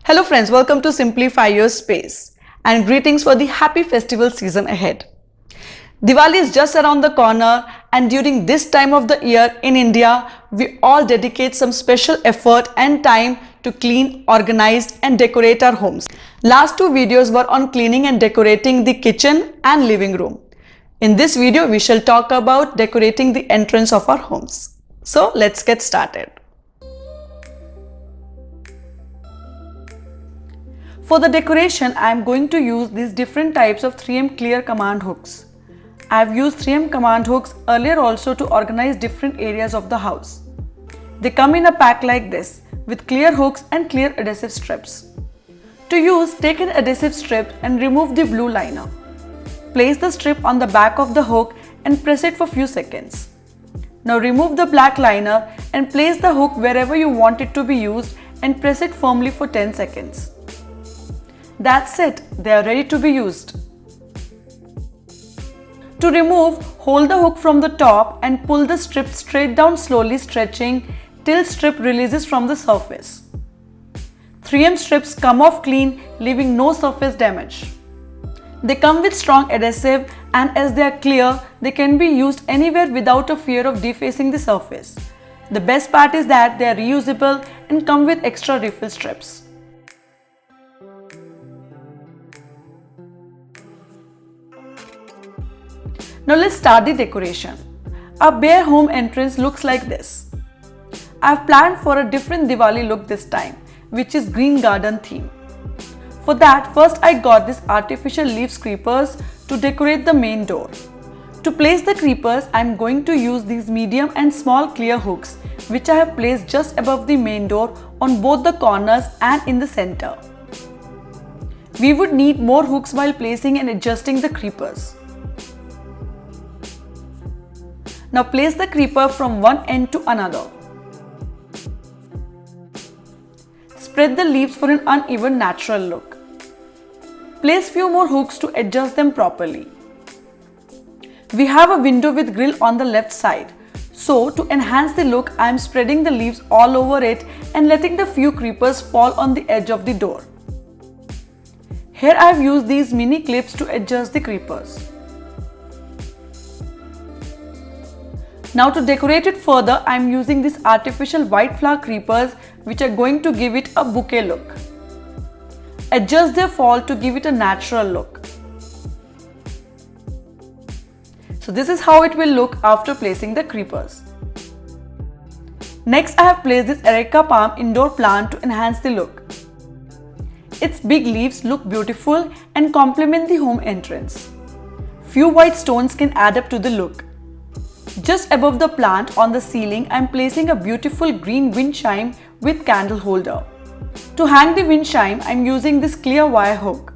Hello friends, welcome to Simplify Your Space and greetings for the happy festival season ahead. Diwali is just around the corner and during this time of the year in India, we all dedicate some special effort and time to clean, organize and decorate our homes. Last two videos were on cleaning and decorating the kitchen and living room. In this video, we shall talk about decorating the entrance of our homes. So let's get started. For the decoration, I am going to use these different types of 3M clear command hooks. I have used 3M command hooks earlier also to organize different areas of the house. They come in a pack like this with clear hooks and clear adhesive strips. To use, take an adhesive strip and remove the blue liner. Place the strip on the back of the hook and press it for few seconds. Now remove the black liner and place the hook wherever you want it to be used and press it firmly for 10 seconds. That's it, they are ready to be used. To remove, hold the hook from the top and pull the strip straight down, slowly stretching till strip releases from the surface. 3M strips come off clean, leaving no surface damage. They come with strong adhesive and as they are clear, they can be used anywhere without a fear of defacing the surface. The best part is that they are reusable and come with extra refill strips. Now let's start the decoration. Our bare home entrance looks like this. I have planned for a different Diwali look this time, which is green garden theme. For that, first I got these artificial leaves creepers to decorate the main door. To place the creepers, I am going to use these medium and small clear hooks, which I have placed just above the main door on both the corners and in the center. We would need more hooks while placing and adjusting the creepers. Now place the creeper from one end to another. Spread the leaves for an uneven natural look. Place few more hooks to adjust them properly. We have a window with grill on the left side. So to enhance the look, I am spreading the leaves all over it and letting the few creepers fall on the edge of the door. Here I have used these mini clips to adjust the creepers. Now to decorate it further, I am using these artificial white flower creepers which are going to give it a bouquet look. Adjust their fall to give it a natural look. So this is how it will look after placing the creepers. Next I have placed this Areca palm indoor plant to enhance the look. Its big leaves look beautiful and complement the home entrance. Few white stones can add up to the look. Just above the plant on the ceiling, I am placing a beautiful green wind chime with candle holder. To hang the wind chime, I am using this clear wire hook.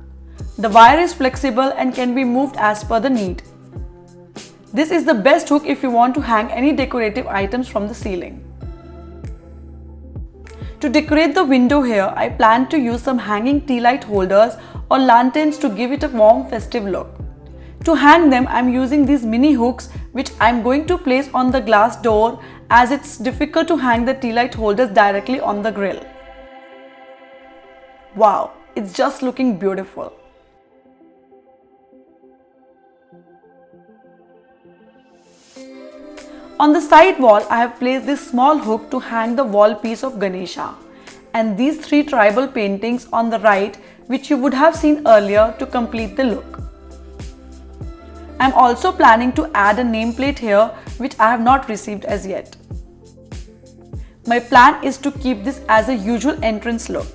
The wire is flexible and can be moved as per the need. This is the best hook if you want to hang any decorative items from the ceiling. To decorate the window here, I plan to use some hanging tea light holders or lanterns to give it a warm festive look. To hang them, I am using these mini hooks which I am going to place on the glass door as it's difficult to hang the tea light holders directly on the grill. Wow, it's just looking beautiful. On the side wall, I have placed this small hook to hang the wall piece of Ganesha and these three tribal paintings on the right which you would have seen earlier to complete the look. I am also planning to add a nameplate here which I have not received as yet. My plan is to keep this as a usual entrance look.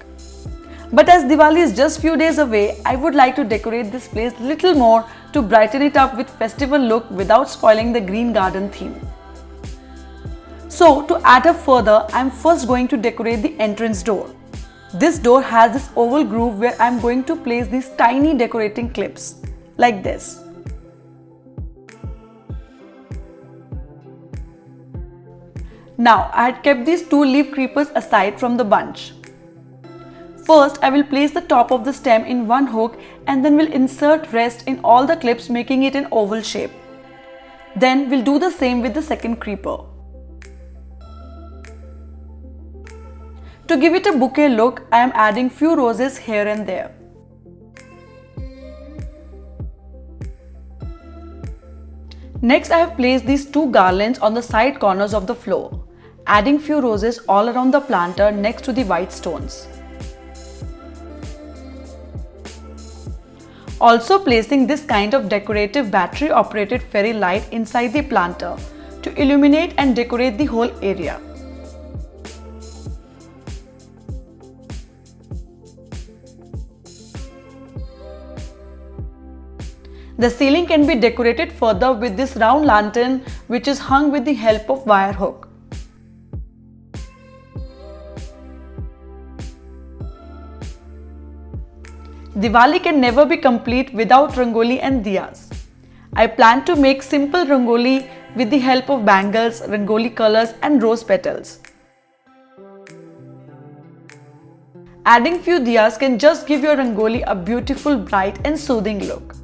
But as Diwali is just few days away, I would like to decorate this place little more to brighten it up with festival look without spoiling the green garden theme. So to add up further, I am first going to decorate the entrance door. This door has this oval groove where I am going to place these tiny decorating clips like this. Now, I had kept these two leaf creepers aside from the bunch. First, I will place the top of the stem in one hook and then will insert rest in all the clips, making it an oval shape. Then we'll do the same with the second creeper. To give it a bouquet look, I am adding few roses here and there. Next, I have placed these two garlands on the side corners of the floor, adding few roses all around the planter next to the white stones. Also placing this kind of decorative battery operated fairy light inside the planter to illuminate and decorate the whole area. The ceiling can be decorated further with this round lantern which is hung with the help of wire hook. Diwali can never be complete without rangoli and diyas. I plan to make simple rangoli with the help of bangles, rangoli colors and rose petals. Adding few diyas can just give your rangoli a beautiful, bright and soothing look.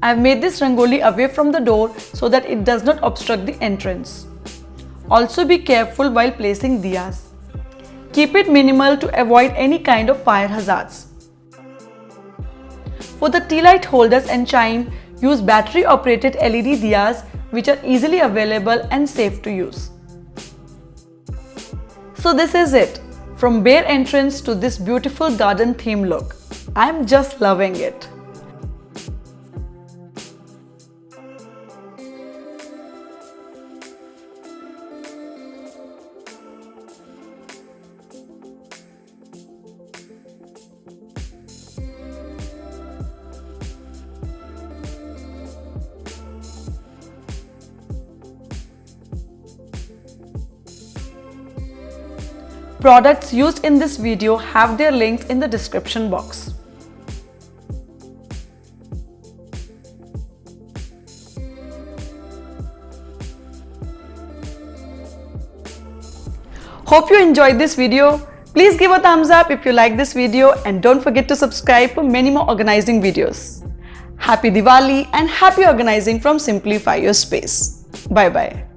I have made this rangoli away from the door so that it does not obstruct the entrance. Also be careful while placing diyas. Keep it minimal to avoid any kind of fire hazards. For the tea light holders and chime, use battery operated LED diyas which are easily available and safe to use. So this is it. From bare entrance to this beautiful garden theme look. I am just loving it. Products used in this video have their links in the description box. Hope you enjoyed this video. Please give a thumbs up if you like this video and don't forget to subscribe for many more organizing videos. Happy Diwali and happy organizing from Simplify Your Space. Bye bye.